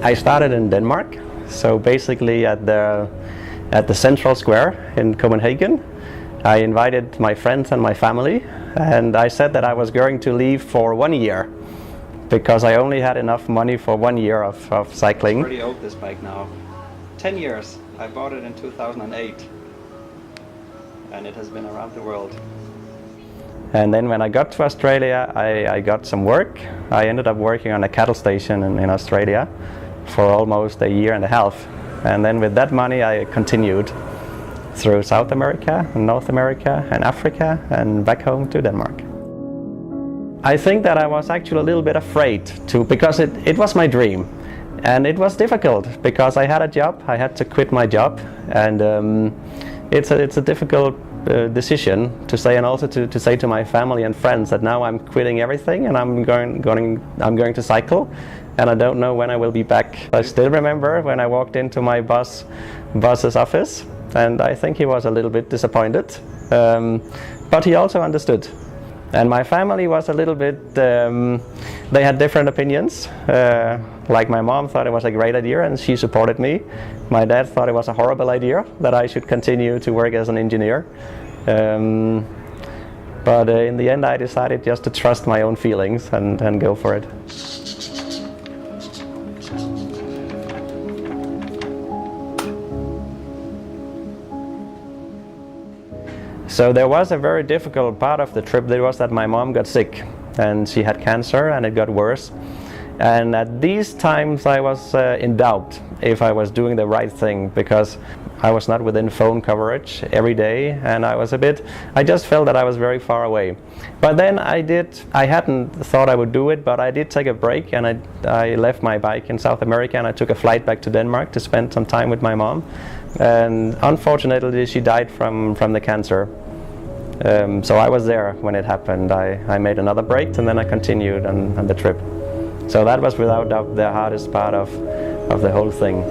I started in Denmark, so basically at the central square in Copenhagen. I invited my friends and my family, and I said that I was going to leave for 1 year because I only had enough money for 1 year of cycling. I'm pretty old, this bike now. 10 years. I bought it in 2008, and it has been around the world. And then when I got to Australia, I got some work. I ended up working on a cattle station in Australia for almost a year and a half. And then with that money I continued through South America, and North America and Africa and back home to Denmark. I think that I was actually a little bit afraid to, because it was my dream. And it was difficult because I had a job, I had to quit my job, and it's a difficult decision to say, and also to say to my family and friends that now I'm quitting everything and I'm going to cycle, and I don't know when I will be back. I still remember when I walked into my boss's office, and I think he was a little bit disappointed, but he also understood. And my family was a little bit, they had different opinions. Like my mom thought it was a great idea and she supported me. My dad thought it was a horrible idea that I should continue to work as an engineer. But in the end I decided just to trust my own feelings and go for it. So there was a very difficult part of the trip. That was that my mom got sick and she had cancer and it got worse. And at these times I was in doubt if I was doing the right thing, because I was not within phone coverage every day, and I just felt that I was very far away. But then I hadn't thought I would do it, but I did take a break, and I left my bike in South America and I took a flight back to Denmark to spend some time with my mom. And unfortunately she died from the cancer. So I was there when it happened. I made another break and then I continued on the trip. So that was without doubt the hardest part of the whole thing.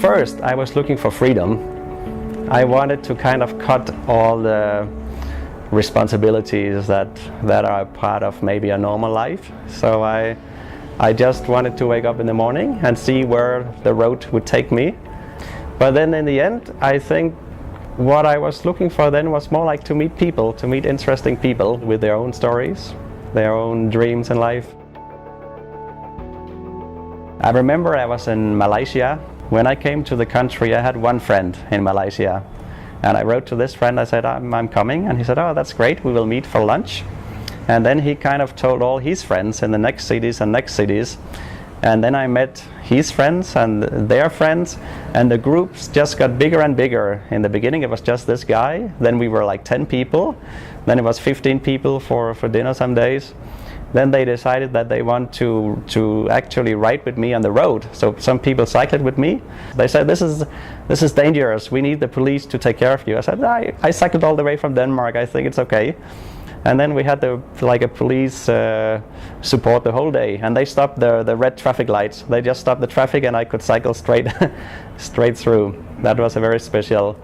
First, I was looking for freedom. I wanted to kind of cut all the responsibilities that are part of maybe a normal life. So I just wanted to wake up in the morning and see where the road would take me. But then in the end, I think what I was looking for then was more like to meet people, to meet interesting people with their own stories, their own dreams in life. I remember I was in Malaysia. When I came to the country, I had one friend in Malaysia. And I wrote to this friend, I said, I'm coming. And he said, oh, that's great, we will meet for lunch. And then he kind of told all his friends in the next cities and next cities. And then I met his friends and their friends, and the groups just got bigger and bigger. In the beginning it was just this guy, then we were like 10 people, then it was 15 people for dinner some days. Then they decided that they want to actually ride with me on the road. So some people cycled with me. They said, this is dangerous, we need the police to take care of you. I said, I cycled all the way from Denmark, I think it's okay. And then we had a police support the whole day, and they stopped the red traffic lights. They just stopped the traffic and I could cycle straight through. That was a very special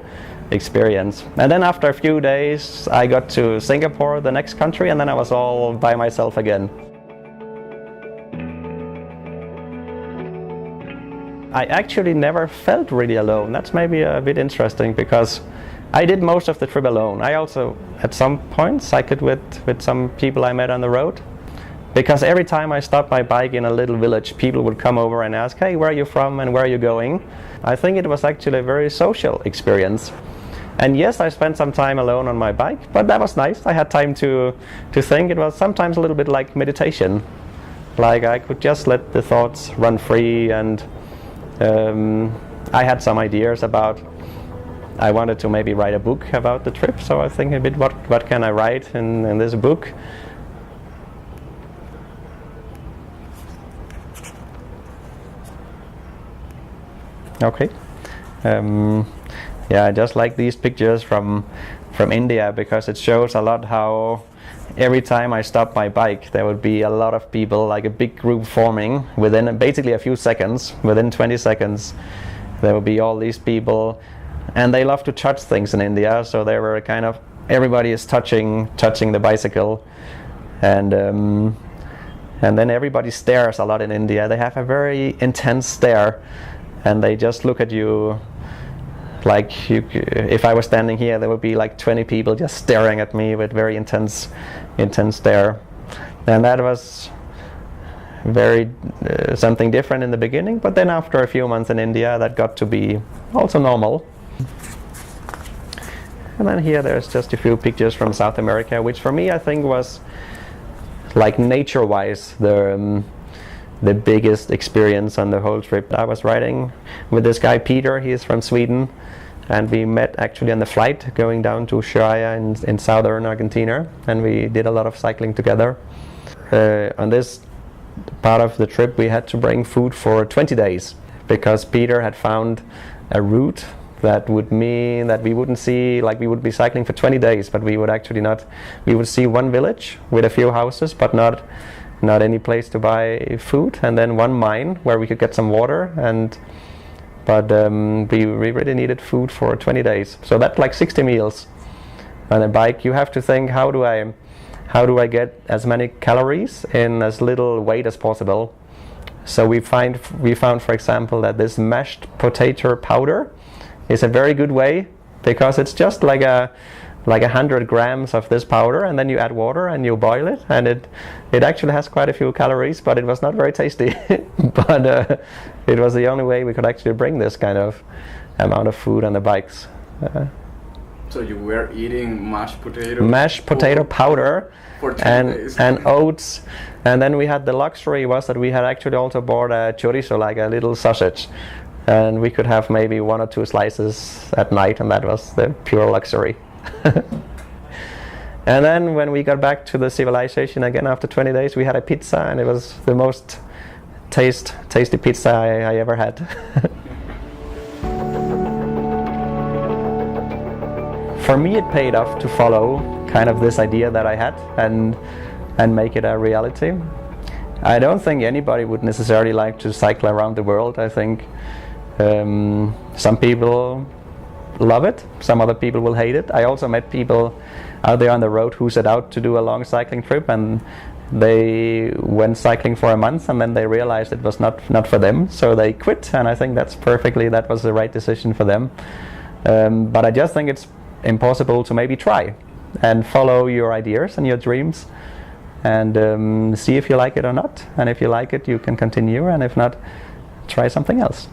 experience. And then after a few days I got to Singapore, the next country, and then I was all by myself again. I actually never felt really alone. That's maybe a bit interesting, because I did most of the trip alone. I also at some point cycled with some people I met on the road, because every time I stopped my bike in a little village, people would come over and ask, hey, where are you from and where are you going? I think it was actually a very social experience. And yes, I spent some time alone on my bike, but that was nice. I had time to think. It was sometimes a little bit like meditation. Like I could just let the thoughts run free, and I had some ideas about, I wanted to maybe write a book about the trip, so I think a bit what can I write in this book. Okay. Yeah, I just like these pictures from India, because it shows a lot how every time I stopped my bike there would be a lot of people, like a big group forming within basically a few seconds, within 20 seconds. there would be all these people, and they love to touch things in India, so they were kind of, everybody is touching the bicycle, and then everybody stares a lot in India. They have a very intense stare, and they just look at you like if I was standing here, there would be like 20 people just staring at me with very intense stare. And that was very something different in the beginning, but then after a few months in India, that got to be also normal. And then here there's just a few pictures from South America, which for me I think was, like, nature-wise, the biggest experience on the whole trip. I was riding with this guy Peter, he is from Sweden, and we met actually on the flight going down to Ushuaia in southern Argentina, and we did a lot of cycling together. On this part of the trip we had to bring food for 20 days because Peter had found a route that would mean that we wouldn't see, like, we would be cycling for 20 days, but we would actually not, we would see one village with a few houses, but not any place to buy food, and then one mine where we could get some water, but we really needed food for 20 days. So that's like 60 meals. On a bike you have to think, how do I get as many calories in as little weight as possible? So we found, for example, that this mashed potato powder is a very good way, because it's just like 100 grams of this powder, and then you add water and you boil it, and it actually has quite a few calories, but it was not very tasty. But it was the only way we could actually bring this kind of amount of food on the bikes. So you were eating mashed potato powder for 10 days. And oats, and then we had the luxury was that we had actually also bought a chorizo, like a little sausage, and we could have maybe 1 or 2 slices at night, and that was the pure luxury. And then when we got back to the civilization again after 20 days, we had a pizza, and it was the most tasty pizza I ever had. For me it paid off to follow kind of this idea that I had and make it a reality. I don't think anybody would necessarily like to cycle around the world. I think some people love it, some other people will hate it. I also met people out there on the road who set out to do a long cycling trip, and they went cycling for a month and then they realized it was not for them, so they quit, and I think that was the right decision for them. But I just think it's impossible to maybe try and follow your ideas and your dreams and see if you like it or not, and if you like it you can continue, and if not, try something else.